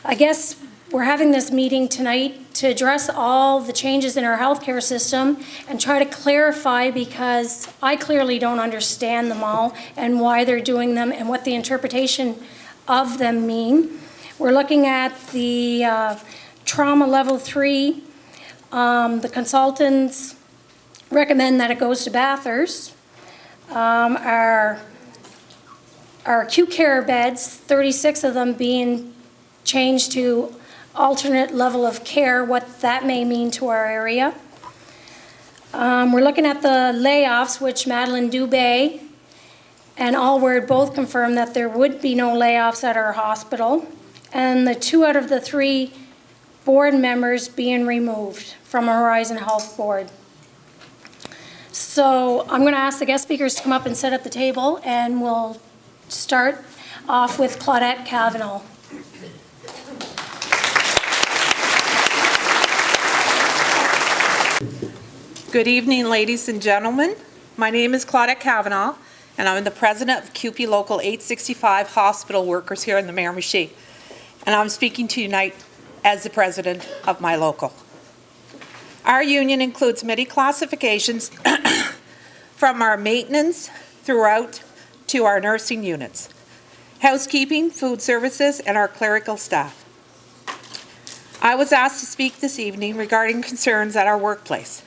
I guess we're having this meeting tonight to address all the changes in our healthcare system and try to clarify, because I clearly don't understand them all and why they're doing them and what the interpretation of them mean. We're looking at the trauma level 3. The consultants recommend that it goes to Bathurst. Our acute care beds, 36 of them being changed to alternate level of care, what that may mean to our area. We're looking at the layoffs, which Madeleine Dubé and Allward both confirmed that there would be no layoffs at our hospital, and the 2 out of the 3 board members being removed from our Horizon Health Board. So I'm going to ask the guest speakers to come up and set up the table, and we'll start off with Claudette Cavanah. Good evening, ladies and gentlemen. My name is Claudette Cavanah, and I'm the president of CUPE Local 865 Hospital Workers here in the Miramichi. And I'm speaking to you tonight as the president of my local. Our union includes many classifications from our maintenance throughout to our nursing units, housekeeping, food services, and our clerical staff. I was asked to speak this evening regarding concerns at our workplace.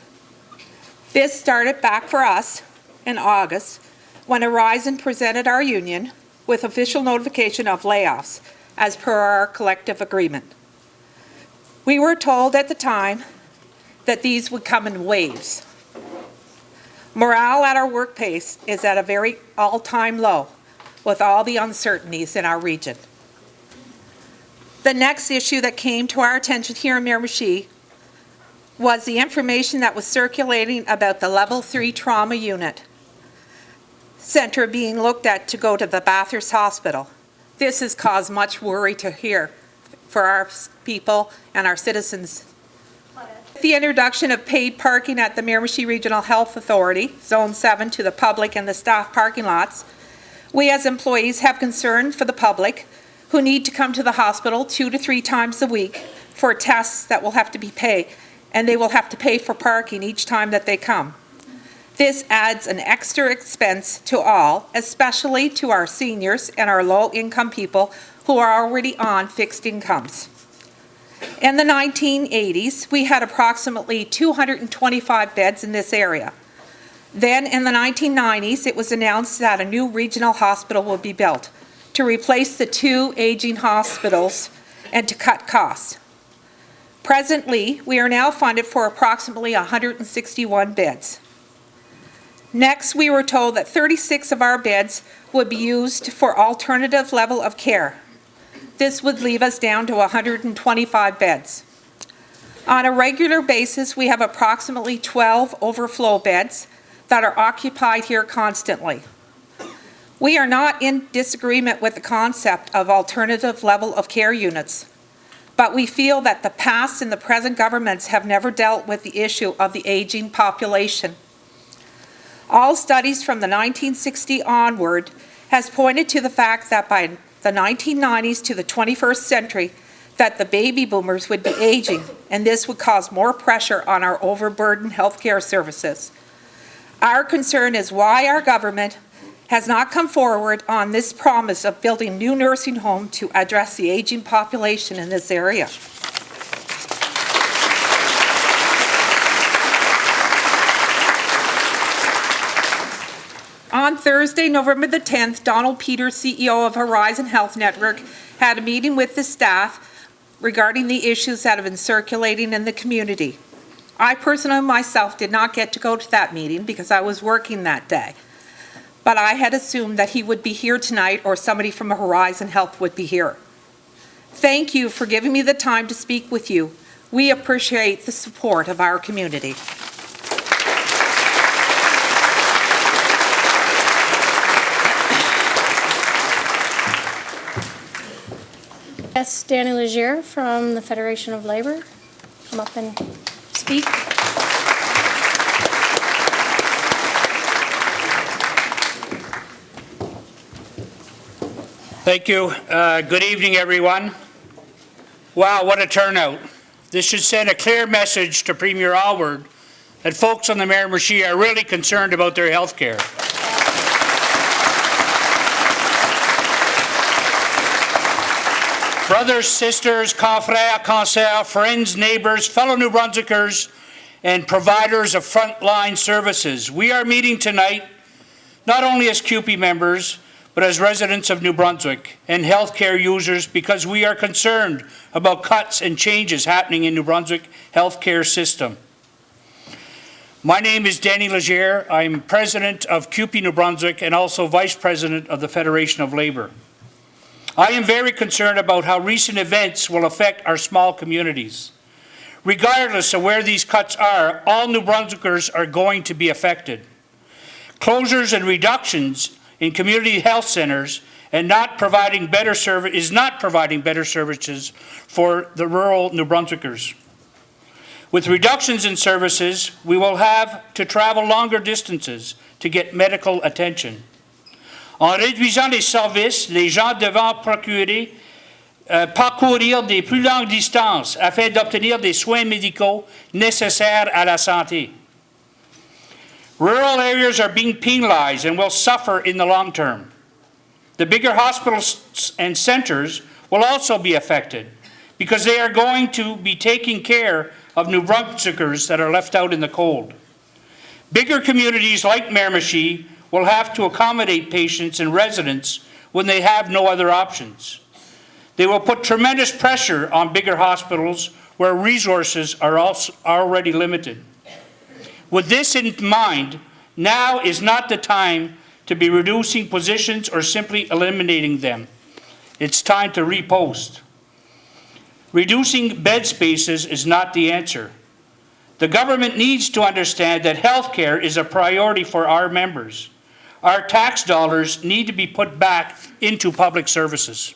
This started back for us in August when Horizon presented our union with official notification of layoffs as per our collective agreement. We were told at the time that these would come in waves. Morale at our workplace is at a very all-time low with all the uncertainties in our region. The next issue that came to our attention here in Miramichi was the information that was circulating about the level 3 trauma unit center being looked at to go to the Bathurst Hospital. This has caused much worry to hear for our people and our citizens. The introduction of paid parking at the Miramichi Regional Health Authority, Zone 7, to the public and the staff parking lots, we as employees have concern for the public who need to come to the hospital 2 to 3 times a week for tests that will have to be paid, and they will have to pay for parking each time that they come. This adds an extra expense to all, especially to our seniors and our low-income people who are already on fixed incomes. In the 1980s, we had approximately 225 beds in this area. Then in the 1990s, it was announced that a new regional hospital would be built to replace the 2 aging hospitals and to cut costs. Presently, we are now funded for approximately 161 beds. Next, we were told that 36 of our beds would be used for alternative level of care. This would leave us down to 125 beds. On a regular basis, we have approximately 12 overflow beds that are occupied here constantly. We are not in disagreement with the concept of alternative level of care units, but we feel that the past and the present governments have never dealt with the issue of the aging population. All studies from the 1960s onward has pointed to the fact that by the 1990s to the 21st century, that the baby boomers would be aging, and this would cause more pressure on our overburdened healthcare services. Our concern is why our government has not come forward on this promise of building new nursing homes to address the aging population in this area. On Thursday, November the 10th, Donald Peters, CEO of Horizon Health Network, had a meeting with the staff regarding the issues that have been circulating in the community. I personally myself did not get to go to that meeting because I was working that day, but I had assumed that he would be here tonight or somebody from Horizon Health would be here. Thank you for giving me the time to speak with you. We appreciate the support of our community. Yes, Danny Legere from the Federation of Labor. Come up and speak. Thank you. Good evening, everyone. Wow, what a turnout. This should send a clear message to Premier Alward that folks on the Miramichi are really concerned about their health care. Brothers, sisters, confrères, consoeurs, friends, neighbors, fellow New Brunswickers, and providers of frontline services, we are meeting tonight not only as CUPE members, but as residents of New Brunswick and healthcare users because we are concerned about cuts and changes happening in New Brunswick healthcare system. My name is Danny Legere. I'm president of CUPE New Brunswick and also vice president of the Federation of Labour. I am very concerned about how recent events will affect our small communities. Regardless of where these cuts are, all New Brunswickers are going to be affected. Closures and reductions in community health centers and not providing better services for the rural New Brunswickers. With reductions in services, we will have to travel longer distances to get medical attention. En réduisant les services, les gens devront parcourir des plus longues distances afin d'obtenir des soins médicaux nécessaires à la santé. Rural areas are being penalized and will suffer in the long term. The bigger hospitals and centers will also be affected because they are going to be taking care of New Brunswickers that are left out in the cold. Bigger communities like Miramichi will have to accommodate patients and residents when they have no other options. They will put tremendous pressure on bigger hospitals where resources are also already limited. With this in mind, now is not the time to be reducing positions or simply eliminating them. It's time to repost. Reducing bed spaces is not the answer. The government needs to understand that healthcare is a priority for our members. Our tax dollars need to be put back into public services.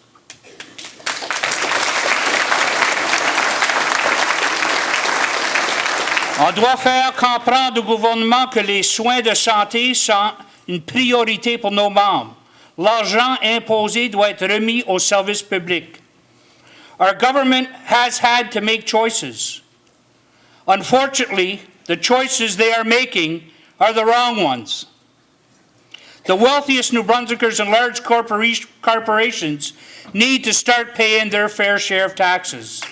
On doit faire comprendre au gouvernement que les soins de santé sont une priorité pour nos membres. L'argent imposé doit être remis au service public. Our government has had to make choices. Unfortunately, the choices they are making are the wrong ones. The wealthiest New Brunswickers and large corporations need to start paying their fair share of taxes.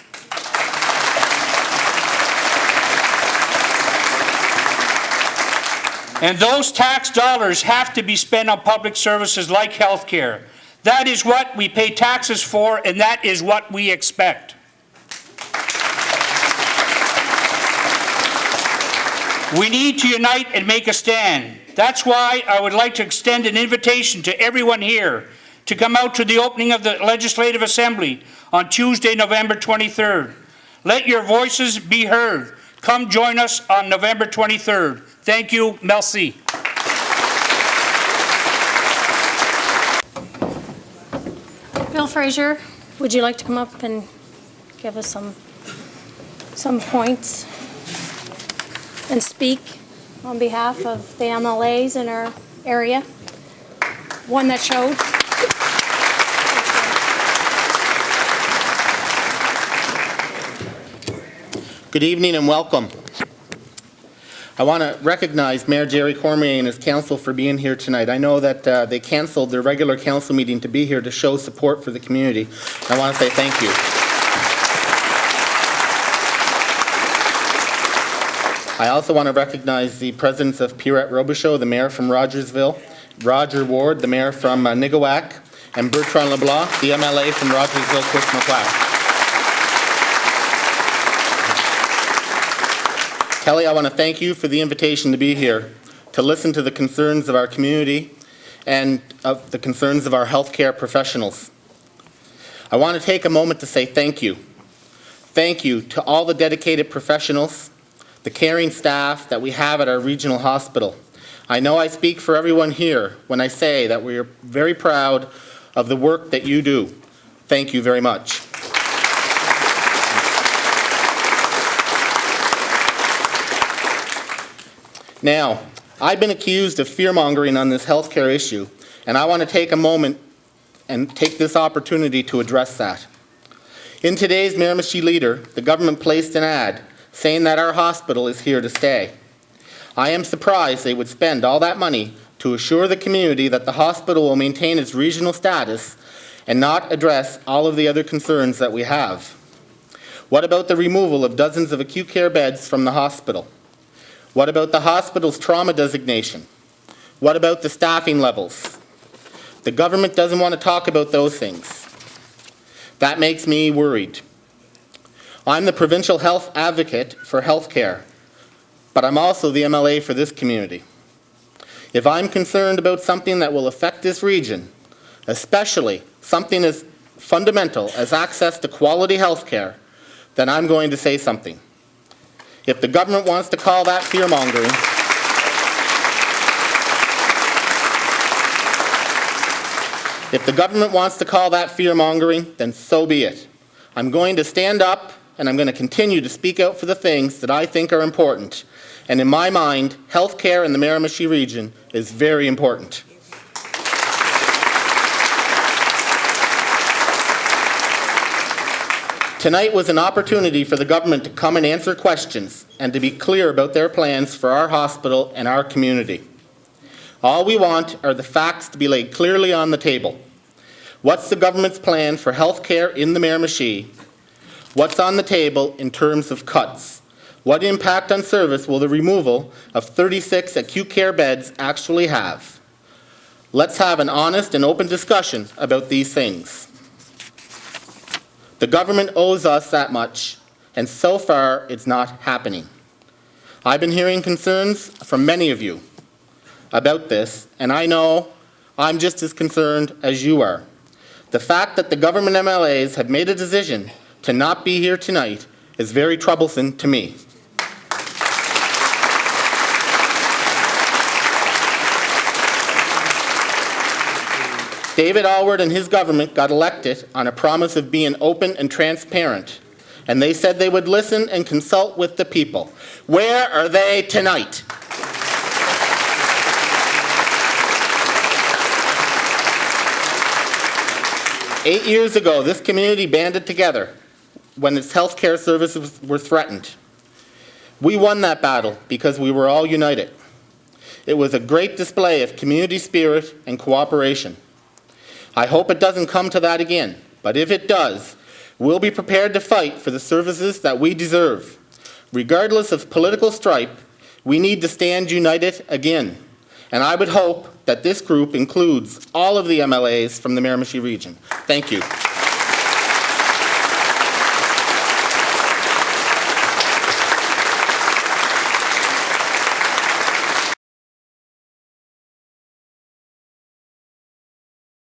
And those tax dollars have to be spent on public services like health care. That is what we pay taxes for, and that is what we expect. We need to unite and make a stand. That's why I would like to extend an invitation to everyone here to come out to the opening of the Legislative Assembly on Tuesday, November 23rd. Let your voices be heard. Come join us on November 23rd. Thank you. Merci. Bill Fraser, would you like to come up and give us some points and speak on behalf of the MLAs in our area? One that showed. Good evening and welcome. I want to recognize Mayor Jerry Cormier and his council for being here tonight. I know that they canceled their regular council meeting to be here to show support for the community. I want to say thank you. I also want to recognize the presidents of Pierrette Robichaud, the mayor from Rogersville, Roger Ward, the mayor from Nigawak, and Bertrand LeBlanc, the MLA from Rogersville, Cushmaquack. Kelly, I want to thank you for the invitation to be here, to listen to the concerns of our community and of the concerns of our healthcare professionals. I want to take a moment to say thank you. Thank you to all the dedicated professionals, the caring staff that we have at our regional hospital. I know I speak for everyone here when I say that we are very proud of the work that you do. Thank you very much. Now, I've been accused of fear-mongering on this healthcare issue, and I want to take a moment and take this opportunity to address that. In today's Miramichi Leader, the government placed an ad saying that our hospital is here to stay. I am surprised they would spend all that money to assure the community that the hospital will maintain its regional status and not address all of the other concerns that we have. What about the removal of dozens of acute care beds from the hospital? What about the hospital's trauma designation? What about the staffing levels? The government doesn't want to talk about those things. That makes me worried. I'm the provincial health advocate for healthcare, but I'm also the MLA for this community. If I'm concerned about something that will affect this region, especially something as fundamental as access to quality healthcare, then I'm going to say something. If the government wants to call that fear-mongering, then so be it. I'm going to stand up and I'm going to continue to speak out for the things that I think are important. And in my mind, healthcare in the Miramichi region is very important. Tonight was an opportunity for the government to come and answer questions and to be clear about their plans for our hospital and our community. All we want are the facts to be laid clearly on the table. What's the government's plan for health care in the Miramichi? What's on the table in terms of cuts? What impact on service will the removal of 36 acute care beds actually have? Let's have an honest and open discussion about these things. The government owes us that much, and so far it's not happening. I've been hearing concerns from many of you about this, and I know I'm just as concerned as you are. The fact that the government MLAs have made a decision to not be here tonight is very troublesome to me. David Alward and his government got elected on a promise of being open and transparent, and they said they would listen and consult with the people. Where are they tonight? Eight years ago, this community banded together when its health care services were threatened. We won that battle because we were all united. It was a great display of community spirit and cooperation. I hope it doesn't come to that again, but if it does, we'll be prepared to fight for the services that we deserve. Regardless of political stripe, we need to stand united again. And I would hope that this group includes all of the MLAs from the Miramichi region. Thank you.